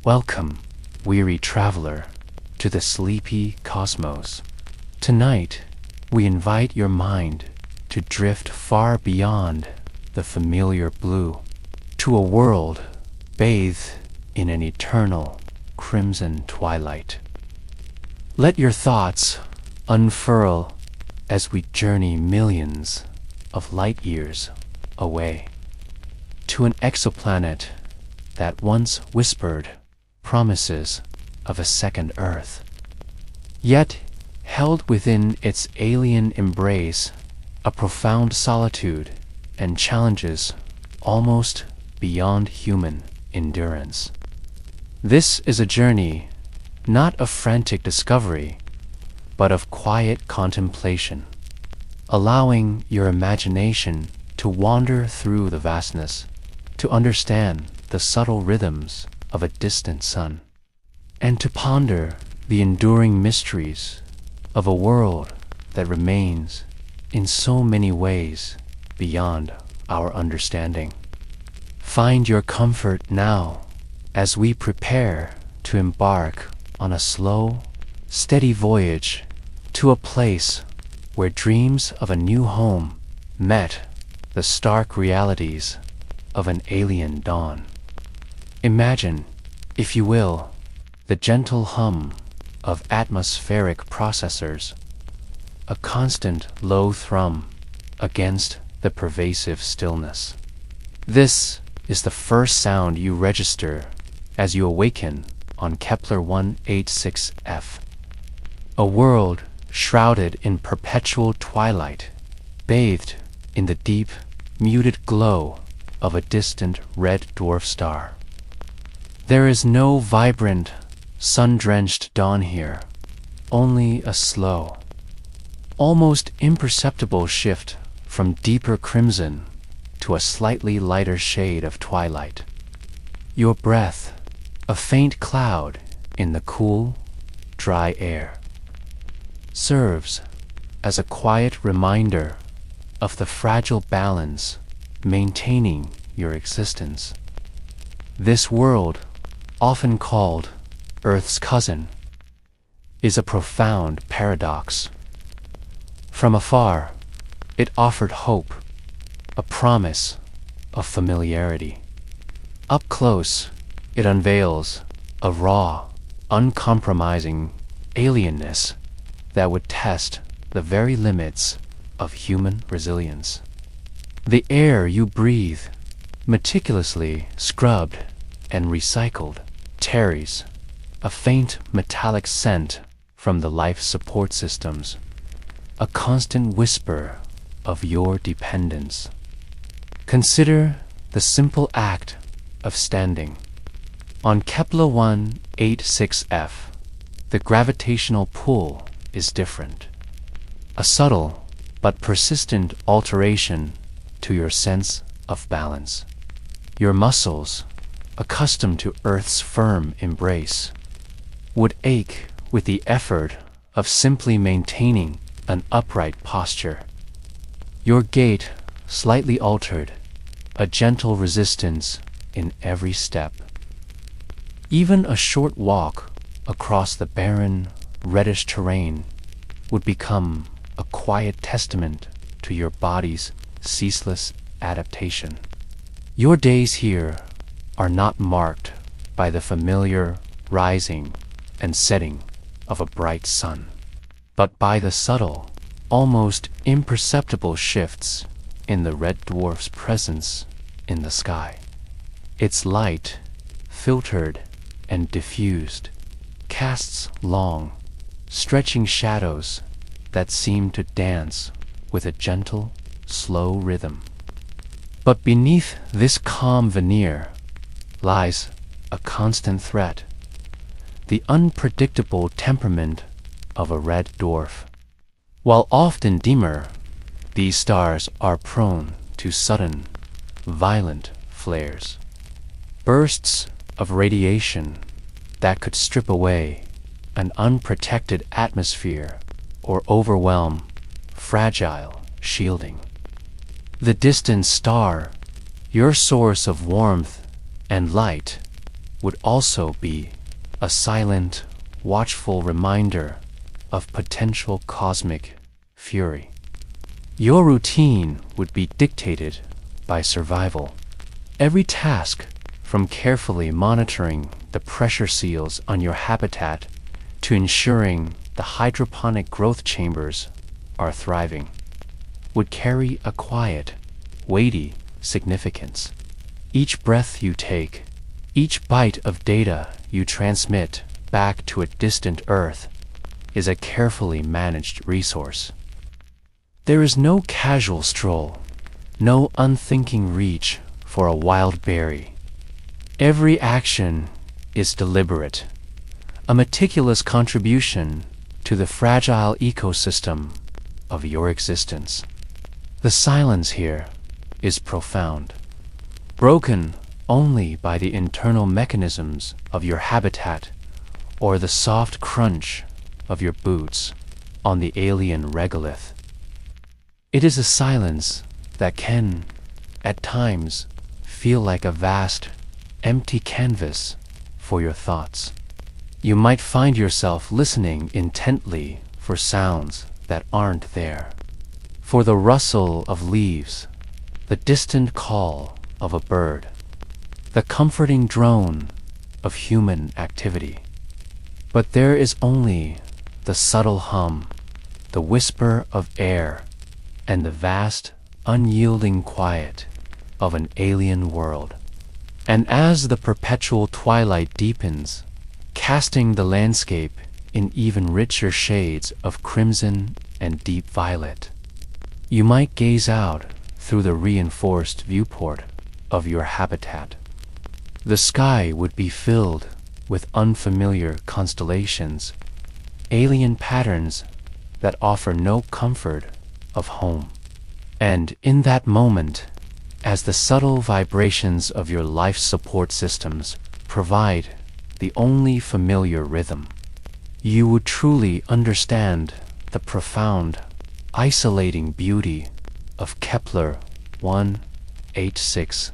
Welcome, weary traveler, to the sleepy cosmos. Tonight, we invite your mind to drift far beyond the familiar blue, to a world bathed in an eternal crimson twilight. Let your thoughts unfurl as we journey millions of light years away to an exoplanet that once whispered promises of a second Earth, yet held within its alien embrace a profound solitude and challenges almost beyond human endurance. This is a journey not of frantic discovery, but of quiet contemplation, allowing your imagination to wander through the vastness, to understand the subtle rhythms of a distant sun, and to ponder the enduring mysteries of a world that remains in so many ways beyond our understanding. Find your comfort now as we prepare to embark on a slow, steady voyage to a place where dreams of a new home met the stark realities of an alien dawn. Imagine, if you will, the gentle hum of atmospheric processors, a constant low thrum against the pervasive stillness. This is the first sound you register as you awaken on Kepler 186f, a world shrouded in perpetual twilight, bathed in the deep, muted glow of a distant red dwarf star. There is no vibrant, sun-drenched dawn here, only a slow, almost imperceptible shift from deeper crimson to a slightly lighter shade of twilight. Your breath, a faint cloud in the cool, dry air, serves as a quiet reminder of the fragile balance maintaining your existence. This world, often called Earth's cousin, is a profound paradox. From afar, it offered hope, a promise of familiarity. Up close, it unveils a raw, uncompromising alienness that would test the very limits of human resilience. The air you breathe, meticulously scrubbed and recycled, carries a faint metallic scent from the life support systems, a constant whisper of your dependence. Consider the simple act of standing. On Kepler 186f, the gravitational pull is different, a subtle but persistent alteration to your sense of balance. Your muscles, accustomed to Earth's firm embrace, would ache with the effort of simply maintaining an upright posture. Your gait slightly altered, a gentle resistance in every step. Even a short walk across the barren, reddish terrain would become a quiet testament to your body's ceaseless adaptation. Your days here are not marked by the familiar rising and setting of a bright sun, but by the subtle, almost imperceptible shifts in the red dwarf's presence in the sky. Its light, filtered and diffused, casts long, stretching shadows that seem to dance with a gentle, slow rhythm. But beneath this calm veneer lies a constant threat, the unpredictable temperament of a red dwarf. While often dimmer, these stars are prone to sudden, violent flares, bursts of radiation that could strip away an unprotected atmosphere or overwhelm fragile shielding. The distant star, your source of warmth and light, would also be a silent, watchful reminder of potential cosmic fury. Your routine would be dictated by survival. Every task, from carefully monitoring the pressure seals on your habitat to ensuring the hydroponic growth chambers are thriving, would carry a quiet, weighty significance. Each breath you take, each byte of data you transmit back to a distant Earth is a carefully managed resource. There is no casual stroll, no unthinking reach for a wild berry. Every action is deliberate, a meticulous contribution to the fragile ecosystem of your existence. The silence here is profound, broken only by the internal mechanisms of your habitat or the soft crunch of your boots on the alien regolith. It is a silence that can, at times, feel like a vast, empty canvas for your thoughts. You might find yourself listening intently for sounds that aren't there, for the rustle of leaves, the distant call of a bird, the comforting drone of human activity. But there is only the subtle hum, the whisper of air, and the vast, unyielding quiet of an alien world. And as the perpetual twilight deepens, casting the landscape in even richer shades of crimson and deep violet, you might gaze out through the reinforced viewport of your habitat. The sky would be filled with unfamiliar constellations, alien patterns that offer no comfort of home. And in that moment, as the subtle vibrations of your life support systems provide the only familiar rhythm, you would truly understand the profound, isolating beauty of Kepler 186,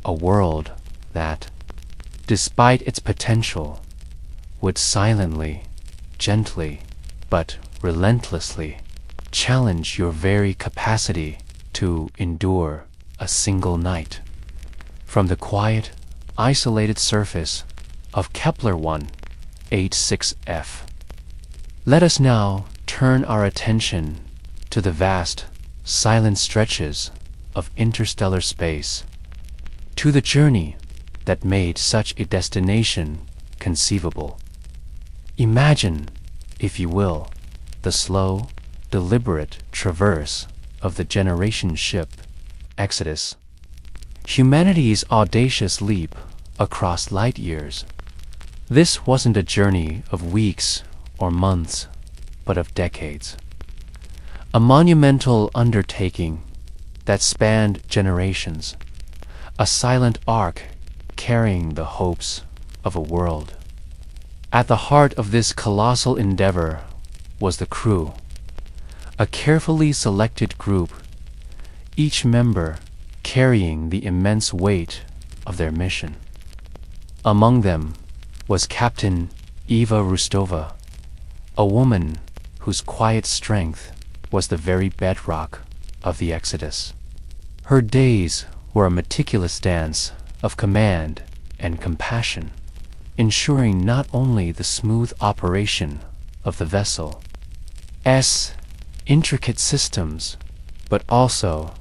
a world that, despite its potential, would silently, gently, but relentlessly challenge your very capacity to endure a single night. From the quiet, isolated surface of Kepler 186f, let us now turn our attention to the vast, silent stretches of interstellar space, to the journey that made such a destination conceivable. Imagine, if you will, the slow, deliberate traverse of the generation ship Exodus, humanity's audacious leap across light years. This wasn't a journey of weeks or months, but of decades. A monumental undertaking that spanned generations, a silent arc carrying the hopes of a world. At the heart of this colossal endeavor was the crew, a carefully selected group, each member carrying the immense weight of their mission. Among them was Captain Eva Rustova, a woman whose quiet strength was the very bedrock of the Exodus. Her days were a meticulous dance of command and compassion, ensuring not only the smooth operation of the vessel's intricate systems, but also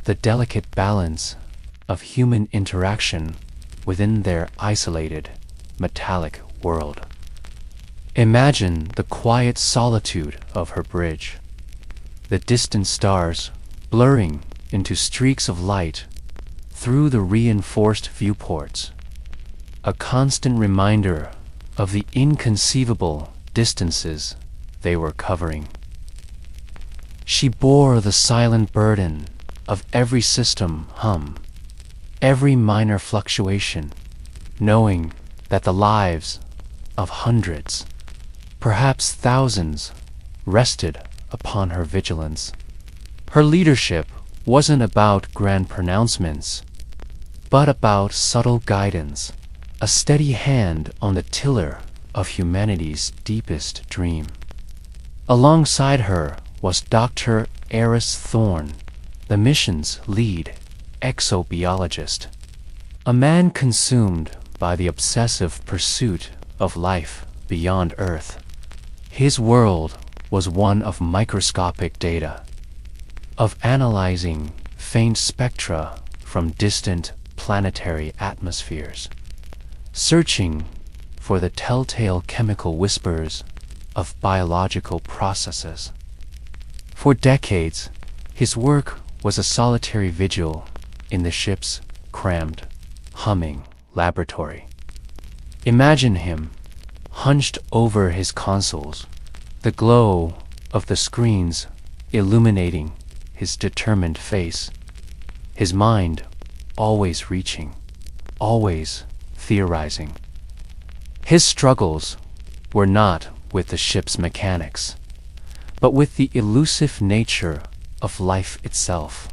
the delicate balance of human interaction within their isolated, metallic world. Imagine the quiet solitude of her bridge, the distant stars blurring into streaks of light through the reinforced viewports, a constant reminder of the inconceivable distances they were covering. She bore the silent burden of every system hum, every minor fluctuation, knowing that the lives of hundreds, perhaps thousands, rested upon her vigilance. Her leadership wasn't about grand pronouncements, but about subtle guidance, a steady hand on the tiller of humanity's deepest dream. Alongside her was Dr. Eris Thorne, the mission's lead exobiologist, a man consumed by the obsessive pursuit of life beyond Earth. His world was one of microscopic data, of analyzing faint spectra from distant planetary atmospheres, searching for the telltale chemical whispers of biological processes. For decades, his work was a solitary vigil in the ship's crammed, humming laboratory. Imagine him, hunched over his consoles, the glow of the screens illuminating his determined face, his mind always reaching, always theorizing. His struggles were not with the ship's mechanics, but with the elusive nature of life itself,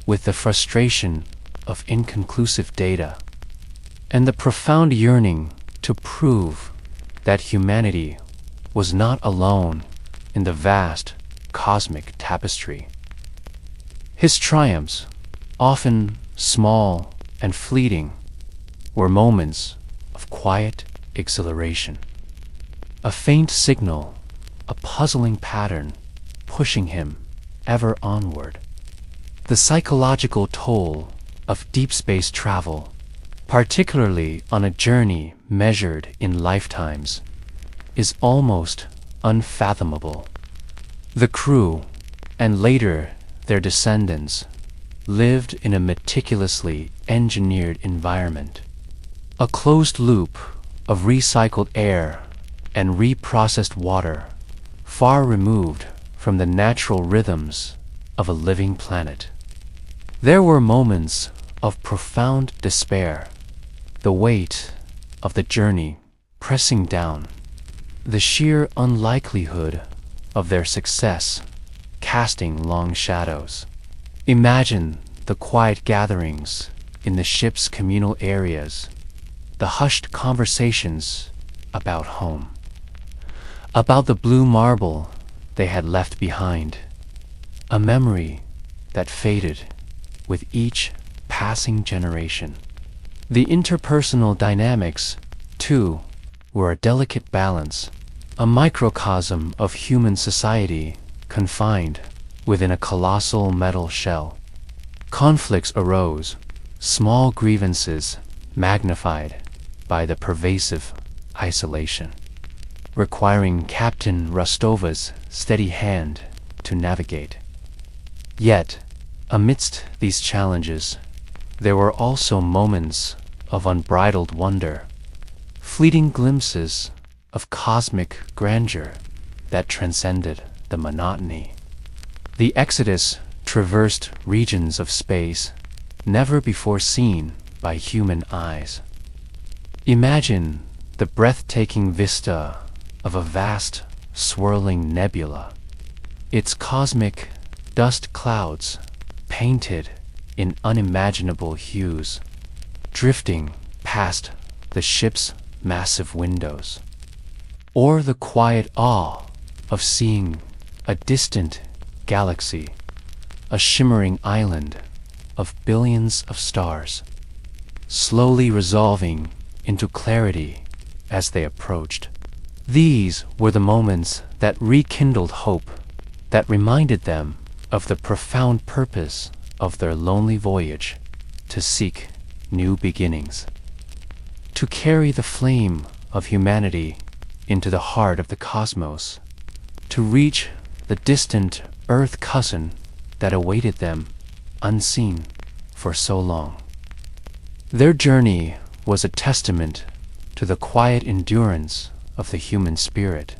with the frustration of inconclusive data, and the profound yearning to prove that humanity was not alone in the vast cosmic tapestry. His triumphs, often small and fleeting, were moments of quiet exhilaration, a faint signal, a puzzling pattern pushing him ever onward. The psychological toll of deep space travel, particularly on a journey measured in lifetimes, is almost unfathomable. The crew, and later their descendants, lived in a meticulously engineered environment, a closed loop of recycled air and reprocessed water, far removed from the natural rhythms of a living planet. There were moments of profound despair, the weight of the journey pressing down, the sheer unlikelihood of their success casting long shadows. Imagine the quiet gatherings in the ship's communal areas, the hushed conversations about home, about the blue marble they had left behind, a memory that faded with each passing generation. The interpersonal dynamics, too, were a delicate balance, a microcosm of human society confined within a colossal metal shell. Conflicts arose, small grievances magnified by the pervasive isolation, requiring Captain Rostova's steady hand to navigate. Yet, amidst these challenges, there were also moments of unbridled wonder, fleeting glimpses of cosmic grandeur that transcended the monotony. The Exodus traversed regions of space never before seen by human eyes. Imagine the breathtaking vista of a vast, swirling nebula, its cosmic dust clouds painted in unimaginable hues, drifting past the ship's massive windows. Or the quiet awe of seeing a distant galaxy, a shimmering island of billions of stars, slowly resolving into clarity as they approached. These were the moments that rekindled hope, that reminded them of the profound purpose of their lonely voyage to seek new beginnings, to carry the flame of humanity into the heart of the cosmos, to reach the distant Earth cousin that awaited them unseen for so long. Their journey was a testament to the quiet endurance of the human spirit,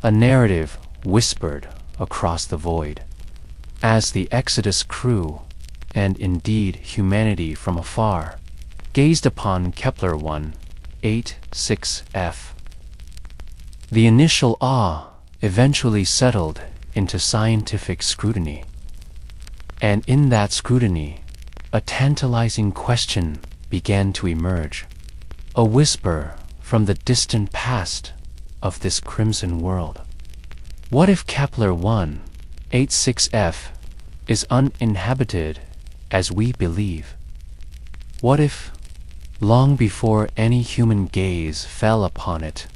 a narrative whispered across the void, as the Exodus crew, and indeed humanity from afar, gazed upon Kepler 186f. The initial awe eventually settled into scientific scrutiny, and in that scrutiny, a tantalizing question began to emerge. a whisper from the distant past of this crimson world. What if Kepler 186f is uninhabited as we believe? What if, long before any human gaze fell upon it,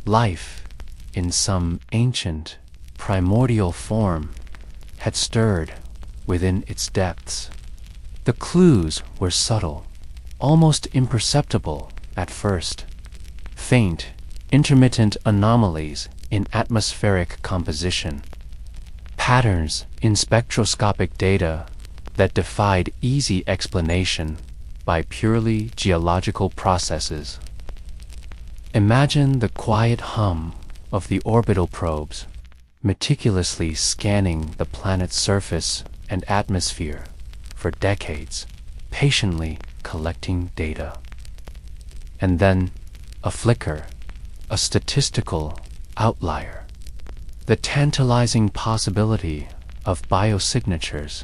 life, in some ancient, primordial form, had stirred within its depths? The clues were subtle, almost imperceptible at first. Faint, intermittent anomalies in atmospheric composition, patterns in spectroscopic data that defied easy explanation by purely geological processes. Imagine the quiet hum of the orbital probes, meticulously scanning the planet's surface and atmosphere for decades, patiently collecting data. And then a flicker, a statistical outlier, the tantalizing possibility of biosignatures,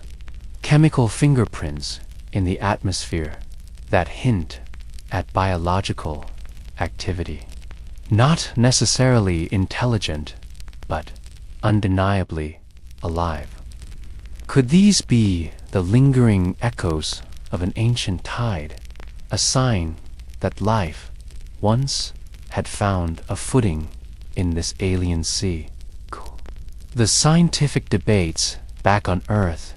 chemical fingerprints in the atmosphere that hint at biological activity. Not necessarily intelligent, but undeniably alive. Could these be the lingering echoes of an ancient tide, a sign that life once had found a footing in this alien sea? The scientific debates back on Earth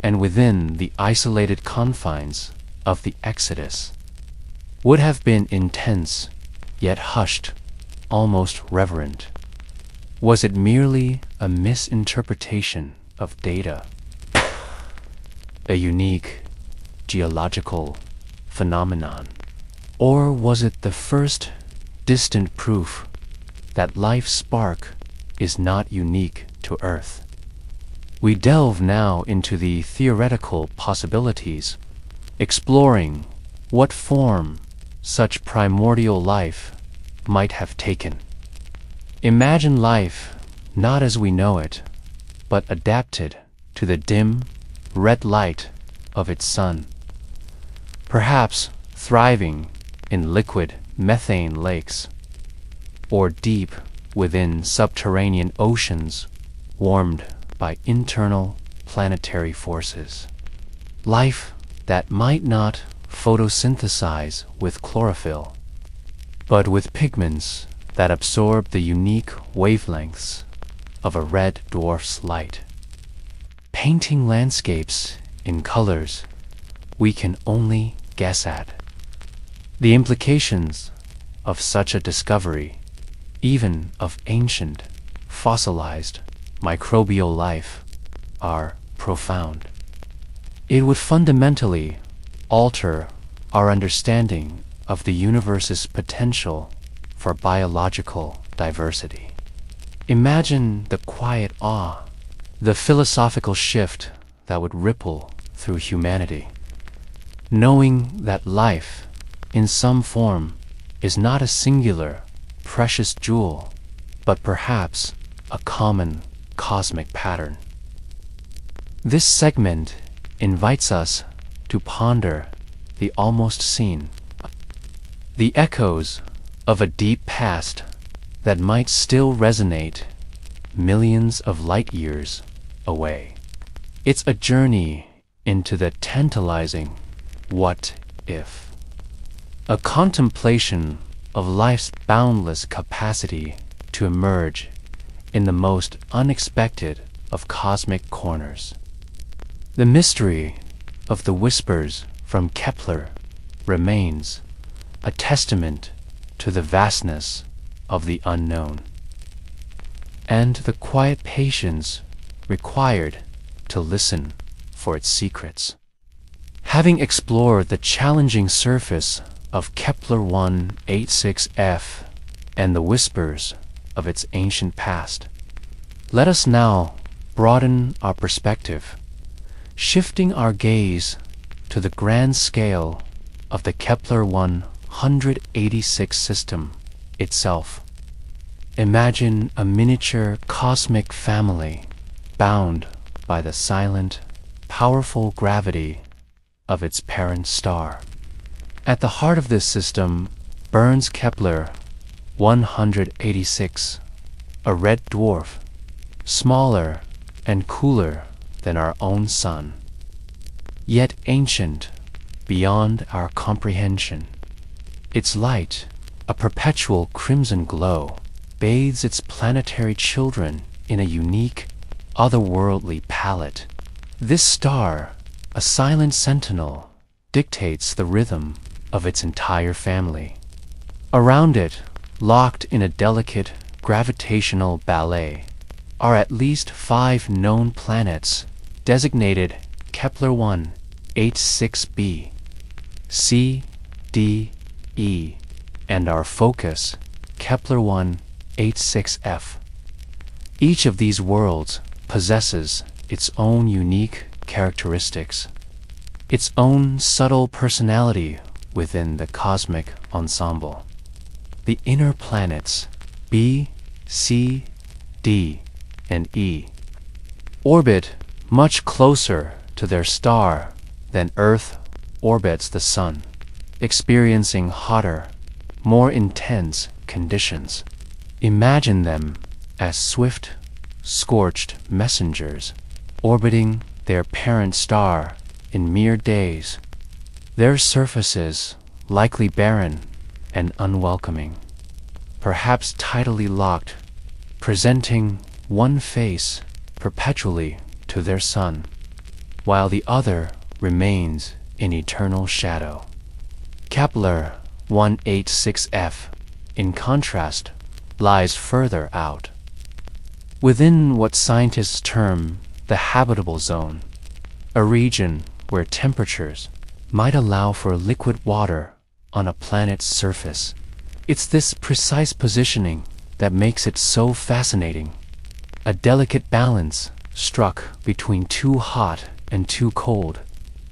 and within the isolated confines of the Exodus would have been intense, yet hushed, almost reverent. Was it merely a misinterpretation of data? A unique geological phenomenon? Or was it the first distant proof that life's spark is not unique to Earth? We delve now into the theoretical possibilities, exploring what form such primordial life might have taken. Imagine life not as we know it, but adapted to the dim, red light of its sun. Perhaps thriving in liquid methane lakes, or deep within subterranean oceans warmed by internal planetary forces. Life that might not photosynthesize with chlorophyll, but with pigments that absorb the unique wavelengths of a red dwarf's light, painting landscapes in colors we can only guess at. The implications of such a discovery, even of ancient, fossilized microbial life, are profound. It would fundamentally alter our understanding of the universe's potential for biological diversity. Imagine the quiet awe, the philosophical shift that would ripple through humanity, knowing that life, in some form, is not a singular, precious jewel, but perhaps a common cosmic pattern. This segment invites us to ponder the almost seen, the echoes of a deep past that might still resonate millions of light years away. It's a journey into the tantalizing what if, a contemplation of life's boundless capacity to emerge in the most unexpected of cosmic corners. The mystery of the whispers from Kepler remains a testament to the vastness of the unknown, and the quiet patience required to listen for its secrets. Having explored the challenging surface of Kepler 186f and the whispers of its ancient past, let us now broaden our perspective, shifting our gaze to the grand scale of the Kepler 186 system itself. Imagine a miniature cosmic family bound by the silent, powerful gravity of its parent star. At the heart of this system burns Kepler 186, a red dwarf, smaller and cooler than our own sun, yet ancient beyond our comprehension. Its light, a perpetual crimson glow, bathes its planetary children in a unique, otherworldly palette. This star, a silent sentinel, dictates the rhythm of its entire family. Around it, locked in a delicate gravitational ballet, are at least 5 known planets designated Kepler 186b, C, D, E, and our focus, Kepler 186f. Each of these worlds possesses its own unique characteristics, its own subtle personality within the cosmic ensemble. The inner planets, B, C, D, and E, orbit much closer to their star than Earth orbits the Sun, experiencing hotter, more intense conditions. Imagine them as swift, scorched messengers orbiting their parent star in mere days, their surfaces likely barren and unwelcoming, perhaps tidally locked, presenting one face perpetually to their sun, while the other remains in eternal shadow. Kepler 186f, in contrast, lies further out, within what scientists term the habitable zone, a region where temperatures might allow for liquid water on a planet's surface. It's this precise positioning that makes it so fascinating, a delicate balance struck between too hot and too cold,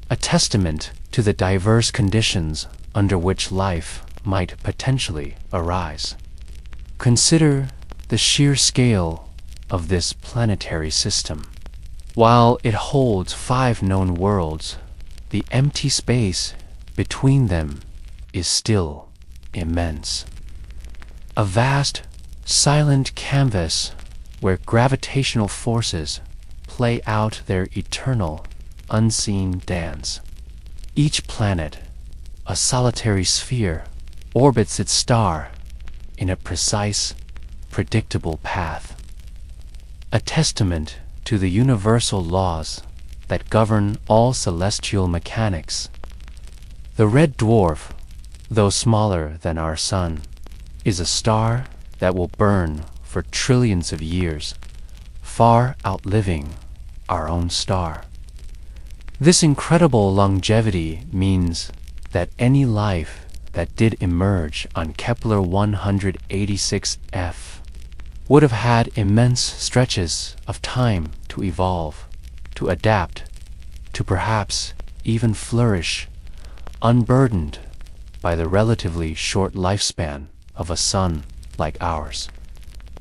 a testament to the diverse conditions under which life might potentially arise. Consider the sheer scale of this planetary system. While it holds 5 known worlds, the empty space between them is still immense. A vast, silent canvas where gravitational forces play out their eternal, unseen dance. Each planet, a solitary sphere, orbits its star in a precise, predictable path, a testament to the universal laws that govern all celestial mechanics. The red dwarf, though smaller than our sun, is a star that will burn for trillions of years, far outliving our own star. This incredible longevity means that any life that did emerge on Kepler 186f would have had immense stretches of time to evolve, to adapt, to perhaps even flourish, unburdened by the relatively short lifespan of a sun like ours.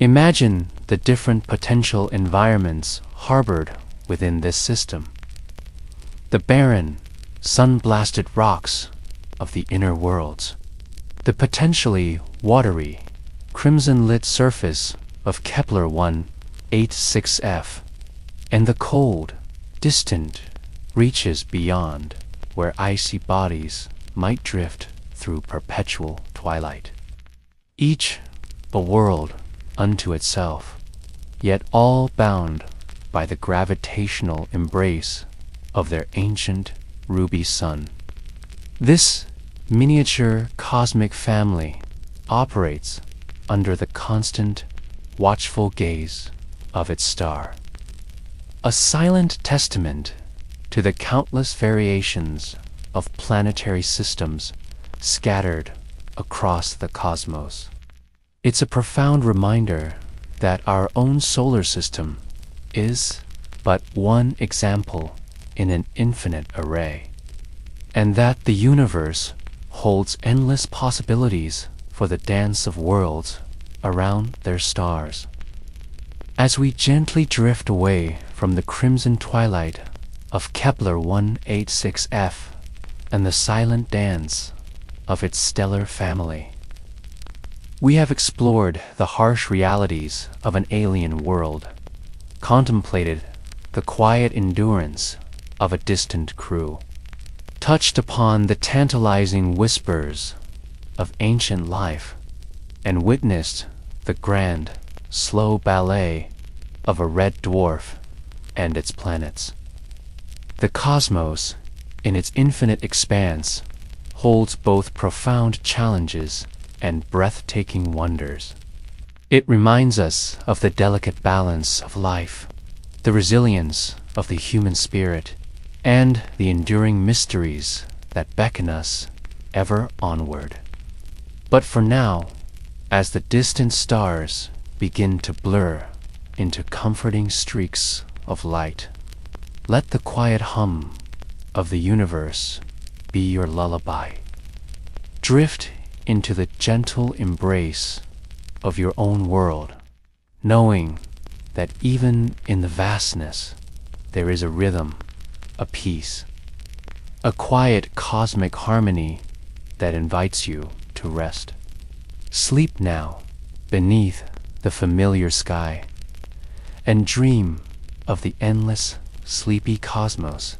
Imagine the different potential environments harbored within this system. The barren, sun-blasted rocks of the inner worlds, the potentially watery, crimson-lit surface of Kepler 186f, and the cold, distant reaches beyond where icy bodies might drift through perpetual twilight. Each a world unto itself, yet all bound by the gravitational embrace of their ancient ruby sun. This miniature cosmic family operates under the constant, watchful gaze of its star, a silent testament to the countless variations of planetary systems scattered across the cosmos. It's a profound reminder that our own solar system is but one example in an infinite array, and that the universe holds endless possibilities for the dance of worlds around their stars. As we gently drift away from the crimson twilight of Kepler 186f and the silent dance of its stellar family, We have explored the harsh realities of an alien world, contemplated the quiet endurance of a distant crew, touched upon the tantalizing whispers of ancient life, and witnessed the grand, slow ballet of a red dwarf and its planets. The cosmos, in its infinite expanse, holds both profound challenges and breathtaking wonders. It reminds us of the delicate balance of life, the resilience of the human spirit, and the enduring mysteries that beckon us ever onward. But for now, as the distant stars begin to blur into comforting streaks of light, let the quiet hum of the universe be your lullaby. Drift into the gentle embrace of your own world, knowing that even in the vastness there is a rhythm, a peace, a quiet cosmic harmony that invites you to rest. Sleep now beneath the familiar sky and dream of the endless, sleepy cosmos